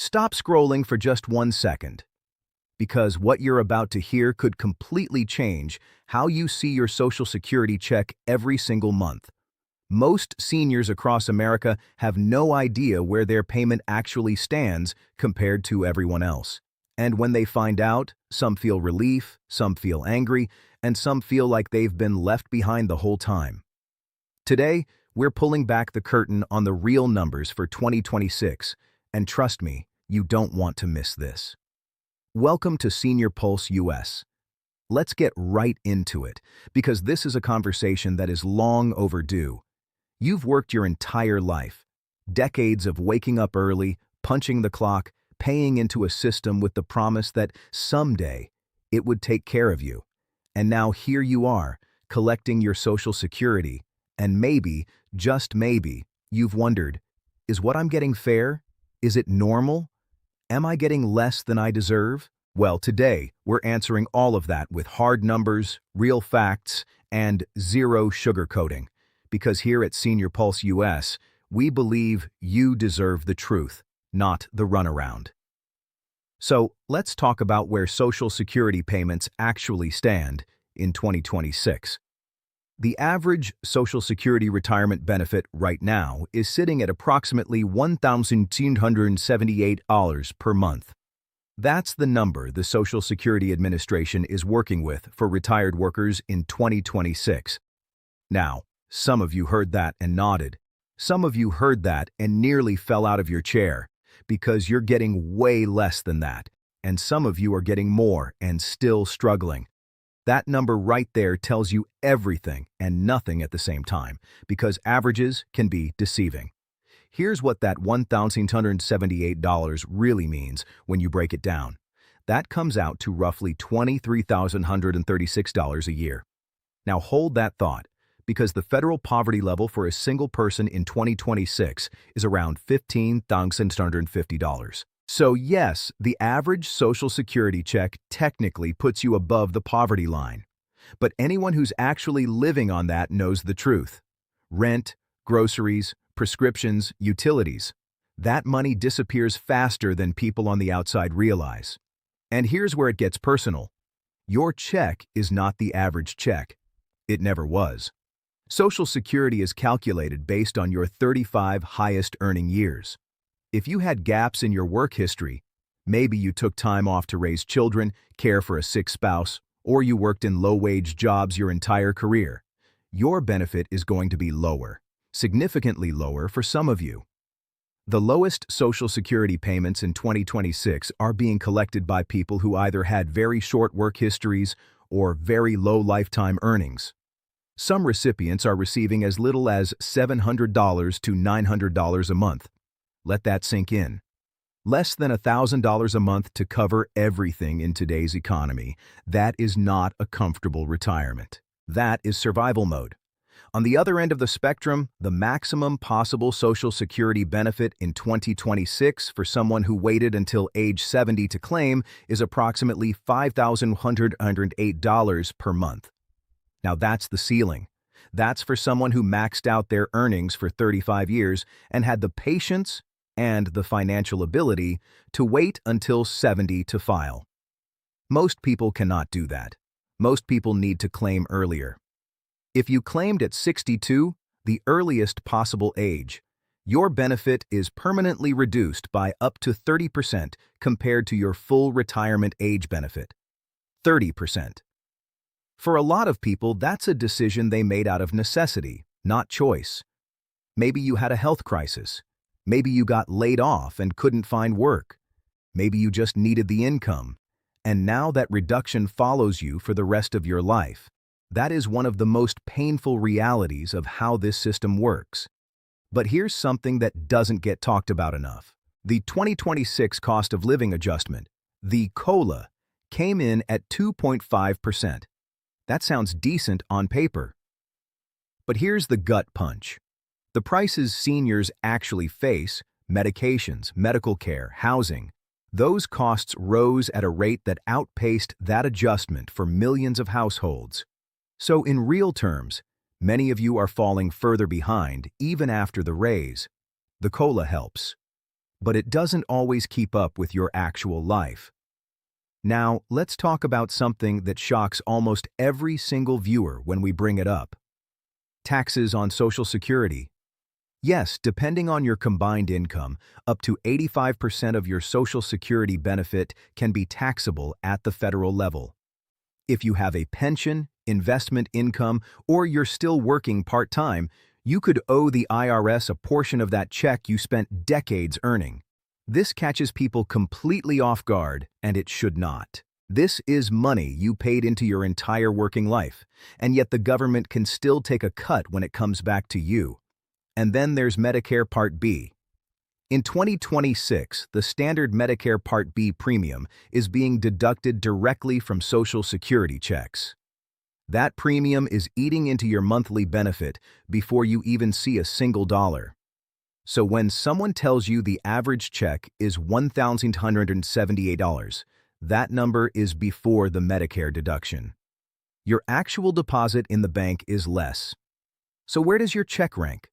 Stop scrolling for just 1 second, because what you're about to hear could completely change how you see your Social Security check every single month. Most seniors across America have no idea where their payment actually stands compared to everyone else. And when they find out, some feel relief, some feel angry, and some feel like they've been left behind the whole time. Today, we're pulling back the curtain on the real numbers for 2026, and trust me, you don't want to miss this. Welcome to Senior Pulse US. Let's get right into it, because this is a conversation that is long overdue. You've worked your entire life, decades of waking up early, punching the clock, paying into a system with the promise that someday it would take care of you. And now here you are, collecting your Social Security, and maybe, just maybe, you've wondered, is what I'm getting fair? Is it normal? Am I getting less than I deserve? Well, today, we're answering all of that with hard numbers, real facts, and zero sugarcoating. Because here at Senior Pulse US, we believe you deserve the truth, not the runaround. So, let's talk about where Social Security payments actually stand in 2026. The average Social Security retirement benefit right now is sitting at approximately $1,978 per month. That's the number the Social Security Administration is working with for retired workers in 2026. Now, some of you heard that and nodded. Some of you heard that and nearly fell out of your chair, because you're getting way less than that, and some of you are getting more and still struggling. That number right there tells you everything and nothing at the same time, because averages can be deceiving. Here's what that $1,978 really means when you break it down. That comes out to roughly $23,136 a year. Now hold that thought, because the federal poverty level for a single person in 2026 is around $15,650. So yes, the average Social Security check technically puts you above the poverty line. But anyone who's actually living on that knows the truth. Rent, groceries, prescriptions, utilities. That money disappears faster than people on the outside realize. And here's where it gets personal. Your check is not the average check. It never was. Social Security is calculated based on your 35 highest earning years. If you had gaps in your work history, maybe you took time off to raise children, care for a sick spouse, or you worked in low-wage jobs your entire career, your benefit is going to be lower, significantly lower for some of you. The lowest Social Security payments in 2026 are being collected by people who either had very short work histories or very low lifetime earnings. Some recipients are receiving as little as $700 to $900 a month. Let that sink in. Less than $1,000 a month to cover everything in today's economy. That is not a comfortable retirement. That is survival mode. On the other end of the spectrum, the maximum possible Social Security benefit in 2026 for someone who waited until age 70 to claim is approximately $5,108 per month. Now that's the ceiling. That's for someone who maxed out their earnings for 35 years and had the patience and the financial ability to wait until 70 to file. Most people cannot do that. Most people need to claim earlier. If you claimed at 62, the earliest possible age, your benefit is permanently reduced by up to 30% compared to your full retirement age benefit. 30%. For a lot of people, that's a decision they made out of necessity, not choice. Maybe you had a health crisis. Maybe you got laid off and couldn't find work. Maybe you just needed the income. And now that reduction follows you for the rest of your life. That is one of the most painful realities of how this system works. But here's something that doesn't get talked about enough. The 2026 cost of living adjustment, the COLA, came in at 2.5%. That sounds decent on paper. But here's the gut punch. The prices seniors actually face, medications, medical care, housing, those costs rose at a rate that outpaced that adjustment for millions of households. So in real terms, many of you are falling further behind even after the raise. The COLA helps. but it doesn't always keep up with your actual life. Now, let's talk about something that shocks almost every single viewer when we bring it up. Taxes on Social Security. Yes, depending on your combined income, up to 85% of your Social Security benefit can be taxable at the federal level. If you have a pension, investment income, or you're still working part-time, you could owe the IRS a portion of that check you spent decades earning. This catches people completely off guard, and it should not. This is money you paid into your entire working life, and yet the government can still take a cut when it comes back to you. And then there's Medicare Part B. In 2026, the standard Medicare Part B premium is being deducted directly from Social Security checks. That premium is eating into your monthly benefit before you even see a single dollar. So when someone tells you the average check is $1,178, that number is before the Medicare deduction. Your actual deposit in the bank is less. So where does your check rank?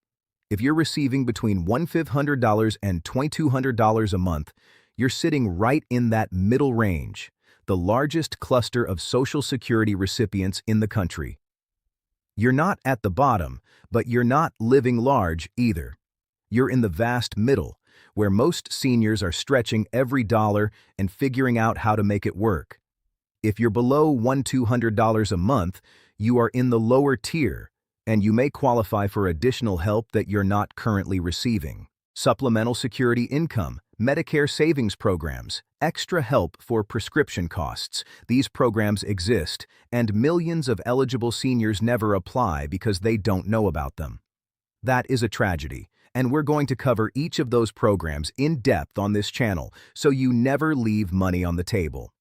If you're receiving between $1,500 and $2,200 a month, you're sitting right in that middle range, the largest cluster of Social Security recipients in the country. You're not at the bottom, but you're not living large either. You're in the vast middle, where most seniors are stretching every dollar and figuring out how to make it work. If you're below $1,200 a month, you are in the lower tier, and you may qualify for additional help that you're not currently receiving. Supplemental Security Income, Medicare savings programs, extra help for prescription costs. These programs exist, and millions of eligible seniors never apply because they don't know about them. That is a tragedy, and we're going to cover each of those programs in depth on this channel so you never leave money on the table.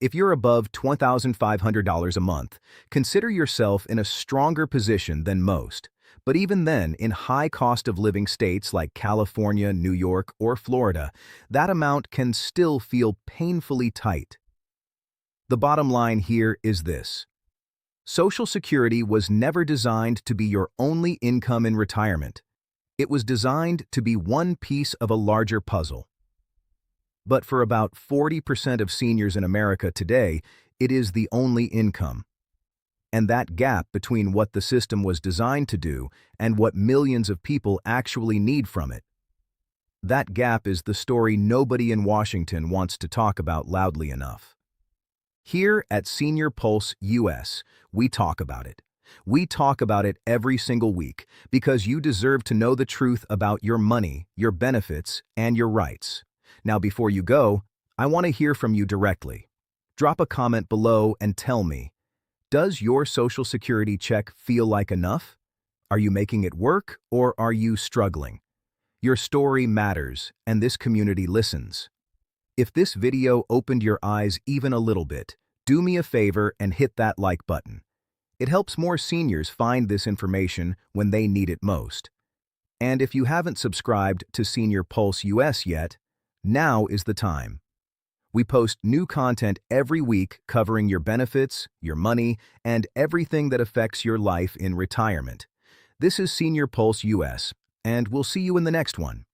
If you're above $2,500 a month, consider yourself in a stronger position than most. But even then, in high cost of living states like California, New York, or Florida, that amount can still feel painfully tight. The bottom line here is this. Social Security was never designed to be your only income in retirement. It was designed to be one piece of a larger puzzle. But for about 40% of seniors in America today, it is the only income. And that gap between what the system was designed to do and what millions of people actually need from it, that gap is the story nobody in Washington wants to talk about loudly enough. Here at Senior Pulse US, we talk about it. We talk about it every single week because you deserve to know the truth about your money, your benefits, and your rights. Now, before you go, I want to hear from you directly. Drop a comment below and tell me, does your Social Security check feel like enough? Are you making it work, or are you struggling? Your story matters, and this community listens. If this video opened your eyes even a little bit, do me a favor and hit that like button. It helps more seniors find this information when they need it most. And if you haven't subscribed to Senior Pulse US yet, now is the time. We post new content every week covering your benefits, your money, and everything that affects your life in retirement. This is Senior Pulse US, and we'll see you in the next one.